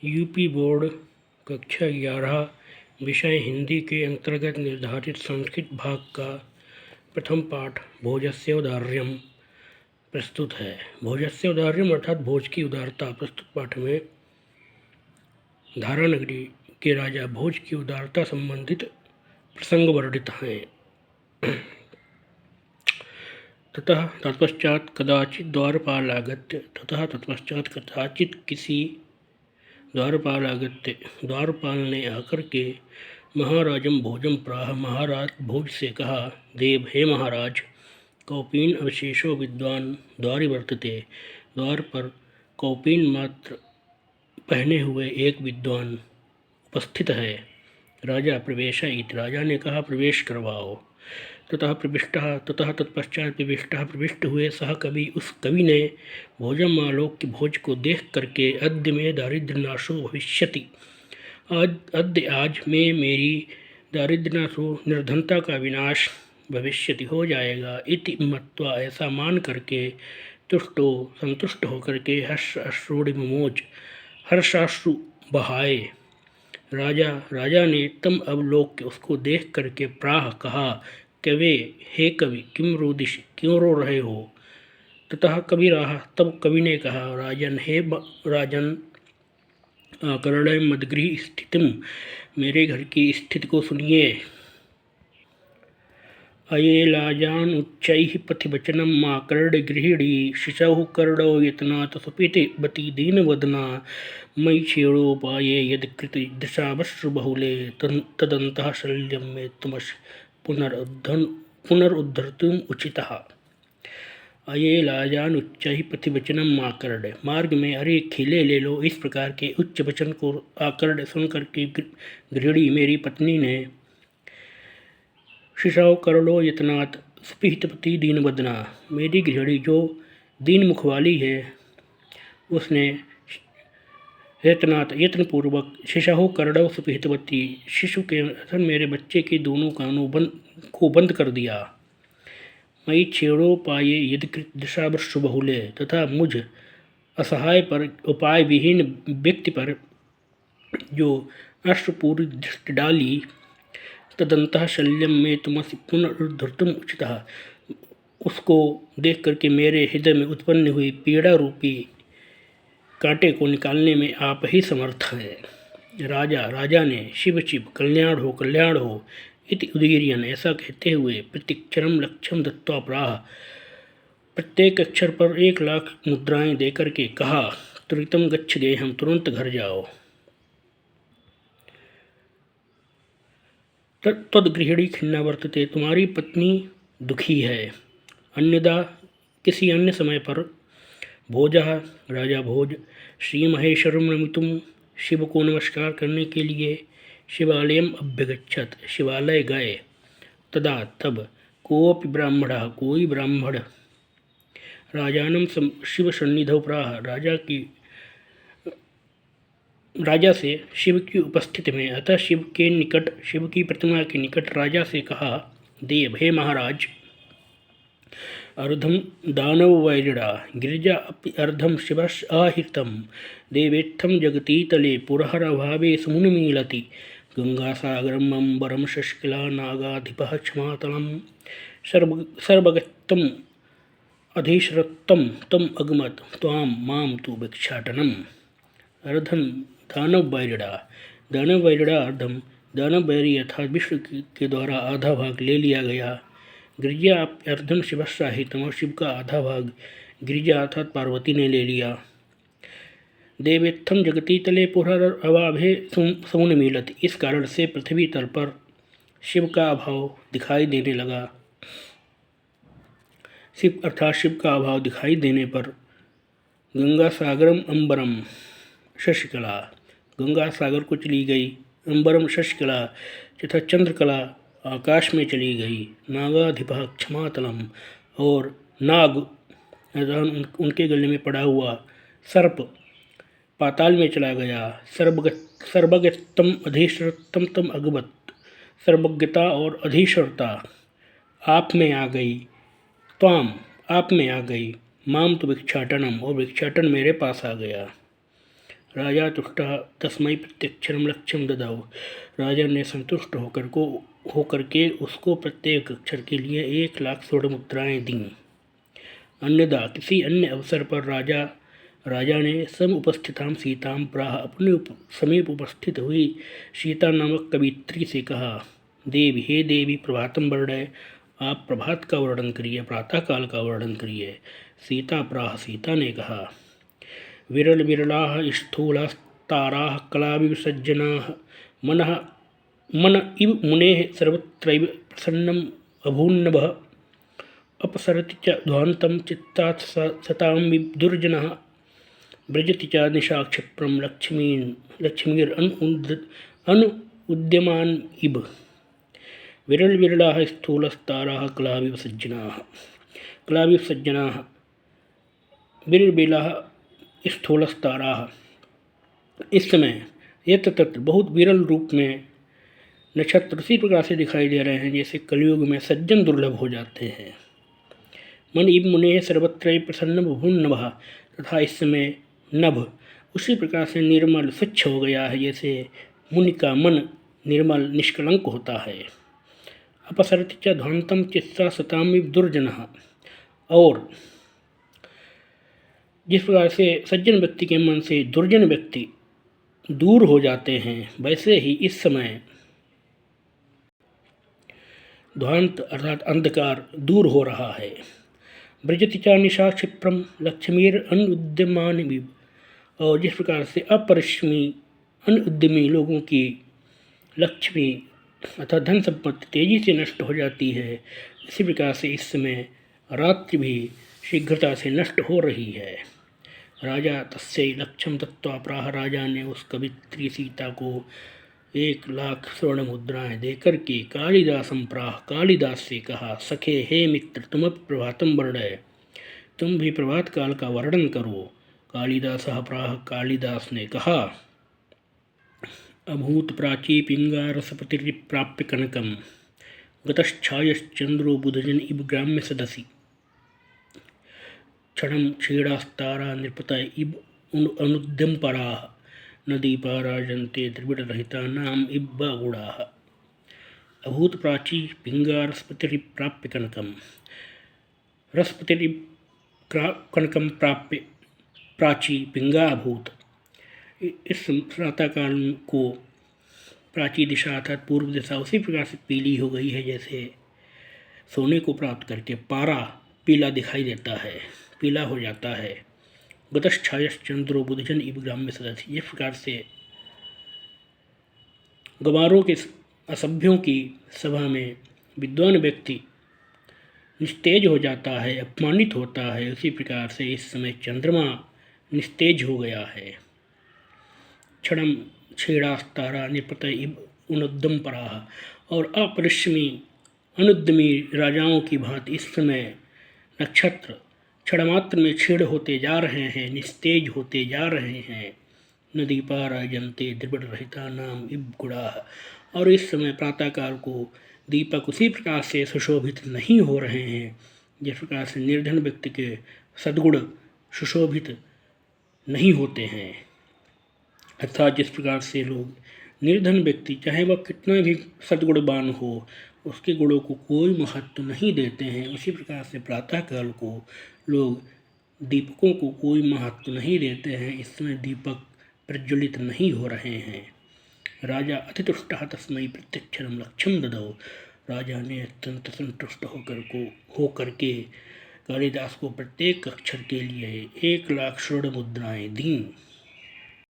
UP board कक्षा 11 विषय हिंदी के अंतर्गत निर्धारित संस्कृत भाग का प्रथम पाठ भोजस्य औदार्यम प्रस्तुत है। भोजस्य औदार्यम अर्थात भोज की उदारता। प्रस्तुत पाठ में धारानगरी के राजा भोज की उदारता संबंधित प्रसंग वर्णित हैं। ततः तत्पश्चात कदाचित किसी द्वारपाल ने आकर के महाराजम भोजम प्राह, महाराज भोज से कहा, देव हे महाराज, कौपीन अवशेषो विद्वान द्वारि वर्तते। द्वार पर कौपीन मात्र पहने हुए एक विद्वान उपस्थित है। राजा प्रवेशयित, राजा ने कहा, प्रवेश करवाओ। ततः तत्पश्चात प्रविष्ट हुए। सह कवि, उस कवि ने भोजम आलोक की भोज को देख करके अद्य में दारिद्र्य नाशो भविष्यति, आज में मेरी दारिद्र्य नाशो निर्धनता का विनाश भविष्यति हो जाएगा। इति मत्वा, ऐसा मान करके संतुष्ट होकर के हर्षाश्रु बहाए। राजा ने तम अवलोक उसको देख करके प्राह कहा, कवे हे कवि, किम रोदिषि, क्यों रो रहे हो। ततः कवि राह, तब कवि ने कहा, राजन हे राजन, आकर्ण्य मदगृह स्थितिम, मेरे घर की स्थिति को सुनिए। अये लाजान उच्चैः पथिवचनम माकर्ण्य गृहिणी, शिशौ कर्णो यत्नात् सुपीतिवती दीनवदना, मयि क्षेणोपाये यत्कृति दशावश्रु बहुले, तदन्तः शल्यं मे तुमस्य पुनरुद्धर्तुम् उचितः। अये लाजान उच्चैः पथिवचनम माकर्ण्य, मार्ग में अरे खिले ले लो, इस प्रकार के उच्च वचन को आकर्ण्य सुनकर के गृहिणी मेरी पत्नी ने, शिशौ कर्णो यत्नात् सुपीतिवती दीनवदना, मेरी गृहिणी जो दीन मुख वाली है, उसने यत्नपूर्वक शिशु कर्णव सुपीतवती, शिशु के मेरे बच्चे के दोनों कानों को बंद कर दिया। मई क्षेणोपाये यदकृत दशावश्रु बहुले, तथा मुझ असहाय पर, उपाय विहीन व्यक्ति पर जो अश्रुपूरी दृष्टि डाली, तदंतः शल्यम में तुमसे पुनरुद्धर्तुम उचितः, उसको देख करके मेरे हृदय में उत्पन्न हुई पीड़ा रूपी कांटे को निकालने में आप ही समर्थ हैं। राजा ने शिव कल्याण हो इति उदीर्यन, ऐसा कहते हुए प्रत्यक्षरम लक्ष्यम दत्वा प्राह, प्रत्येक अक्षर पर 1,00,000 मुद्राएं देकर के कहा, त्वरितम गच्छ गेहम, तुरंत घर जाओ। तद्गृहिणी खिन्ना वर्तते, तुम्हारी पत्नी दुखी है। अन्यदा, किसी अन्य समय पर, भोजः राजा भोज, श्री महेश्वरम नमितुम, शिव को नमस्कार करने के लिए शिवालयम अभ्यगच्छत, शिवालय गए। तदा, तब, कोऽपि ब्राह्मणः, कोई ब्राह्मण, राजानम शिव सन्निधौ प्राह, राजा से शिव की उपस्थिति में, अतः शिव की प्रतिमा के निकट राजा से कहा, देव हे महाराज, अर्धम दानववैरिणा गिरिजा अपि अर्धम शिवस् आहितम, देवेत्थम जगतीतले पुरहरभावे समुन्मीलति, गंगासागरम अम्बरम शशिकला नागाधिपः क्षमातलम, सर्वगतम अधिश्रत्तम तम अगमत त्वां माम तु भिक्षाटनम। अर्धम दानववैरिणा अर्धम, दानववैरी अर्थात विष्णु के द्वारा आधा भाग ले लिया गया। गिरिजा अर्धम शिवस्साहितम, और शिव का आधा भाग गिरिजा अर्थात पार्वती ने ले लिया। देवेत्थम जगती तले पुरहरभावे समुन्मीलति, इस कारण से पृथ्वी तल पर शिव का अभाव दिखाई देने लगा। शिव का अभाव दिखाई देने पर, गंगा सागरम अम्बरम शशिकला, गंगा सागर को चली गई, अम्बरम शशिकला तथा चंद्रकला आकाश में चली गई, नागाधिपः क्षमातलम, और नाग उनके गले में पड़ा हुआ सर्प पाताल में चला गया। सर्वगतम अधीश्वरतम तम अगमत, सर्वज्ञता और अधीश्वरता आप में आ गई, त्वाम आप में आ गई, माम तो भिक्षाटनम, और भिक्षाटन मेरे पास आ गया। राजा तुष्टः तस्मै प्रत्यक्षरं लक्ष्यं ददाओ। राजा ने संतुष्ट होकर के उसको प्रत्येक अक्षर के लिए 1,00,000 स्वर्ण मुद्राएं दीं। अन्यदा किसी अन्य अवसर पर राजा ने समुपस्थितां सीतां प्राह अपने समीप उपस्थित हुई सीता नामक कवित्री से कहा, देवी, हे देवी, प्रभातम वर्णय, आप प्रभात का वर्णन करिए, प्रातःकाल का वर्णन करिए। सीता प्राह, सीता ने कहा, विरल विरलाः स्थूलास्ताराः कलाविसज्जनाः मन इव मुनेः सर्वत्रैव प्रसन्नम् अभून्नभः अपसरति च ध्वान्तं चित्तात् सतां दुर्जनः व्रजति च निशाक्षिप्रं लक्ष्मीर्अनुद्यमान् इव। विरल विरलाः स्थूलस्ताराः कलाविसज्जनाः विरल विरलाः स्थूलस्ताराः। इस समय यत्र तत्र बहुत विरल रूप में नक्षत्र उसी प्रकार से दिखाई दे रहे हैं जैसे कलयुग में सज्जन दुर्लभ हो जाते हैं। मन इव मुने सर्वत्र प्रसन्न भून्नभः, तथा इस समय नभ उसी प्रकार से निर्मल स्वच्छ हो गया है जैसे मुनि का मन निर्मल निष्कलंक होता है। अपसरति च ध्वांतम चित्सा सतामिव दुर्जनः, और जिस प्रकार से सज्जन व्यक्ति के मन से दुर्जन व्यक्ति दूर हो जाते हैं, वैसे ही इस समय ध्वांत अर्थात अंधकार दूर हो रहा है। व्रजति च निशा क्षिप्रम लक्ष्मीर अनुद्यमान विव, और जिस प्रकार से अपरिश्रमी अनुद्यमी लोगों की लक्ष्मी अर्थात धन संपत्ति तेजी से नष्ट हो जाती है, इसी प्रकार से इस समय रात्रि भी शीघ्रता से नष्ट हो रही है। राजा तस्यै लक्ष्यम दत्त्वा प्राह, राजा ने उस कवित्री सीता को 1,00,000 स्वर्ण मुद्राएं देकर के कालिदासम प्राह, कालिदास से कहा, सखे हे मित्र, तुम प्रभातम वर्णय, तुम भी प्रभात काल का वर्णन करो। कालिदास प्राह, कालिदास ने कहा, अभूत प्राची पिंगारसपतिप्राप्य कनकम गतश्छायश्चंद्रो बुधजन इव ग्राम्य सदसि क्षणं क्षीणास्तारा नृपतय इव अनुद्यम पराः नदी पाराजन्ते त्रिविडरहिता नाम इव गुणाः। अभूत प्राची पिंगारस्पतिप्राप्य कनकम, रसपति कनकम प्राप्य प्राची पिंगा अभूत। इस प्रातःकाल को प्राची दिशा अर्थात पूर्व दिशा उसी प्रकार से पीली हो गई है जैसे सोने को प्राप्त करके पारा पीला दिखाई देता है, पीला हो जाता है। गतश्छायश्चंद्रो बुधजन इव ग्राम्य सदस्य, इस प्रकार से गंवारों के असभ्यों की सभा में विद्वान व्यक्ति निस्तेज हो जाता है, अपमानित होता है, उसी प्रकार से इस समय चंद्रमा निस्तेज हो गया है। क्षणम क्षीणास्तारा निपतय इव अनुद्यम पराः, और अपरिश्रमी अनुद्यमी राजाओं की भांति इस समय नक्षत्र क्षणमात्र में क्षीण होते जा रहे हैं, निस्तेज होते जा रहे हैं। नदी पाराजन्ते द्रविड़रहिता नाम इव गुणाः, और इस समय प्रातःकाल को दीपक उसी प्रकार से सुशोभित नहीं हो रहे हैं जिस प्रकार से निर्धन व्यक्ति के सद्गुण सुशोभित नहीं होते हैं। अर्थात जिस प्रकार से लोग निर्धन व्यक्ति चाहे वह कितना भी सद्गुणवान हो, उसके गुणों को कोई महत्व नहीं देते हैं, उसी प्रकार से प्रातःकाल को लोग दीपकों को कोई महत्व नहीं देते हैं। इस समय दीपक प्रज्वलित नहीं हो रहे हैं। राजा अतितुष्टः तस्मै प्रत्यक्षरं लक्ष्यम ददौ, राजा ने अत्यंत संतुष्ट होकर के कालिदास को प्रत्येक अक्षर के लिए 1,00,000 स्वर्ण मुद्राएं दीं।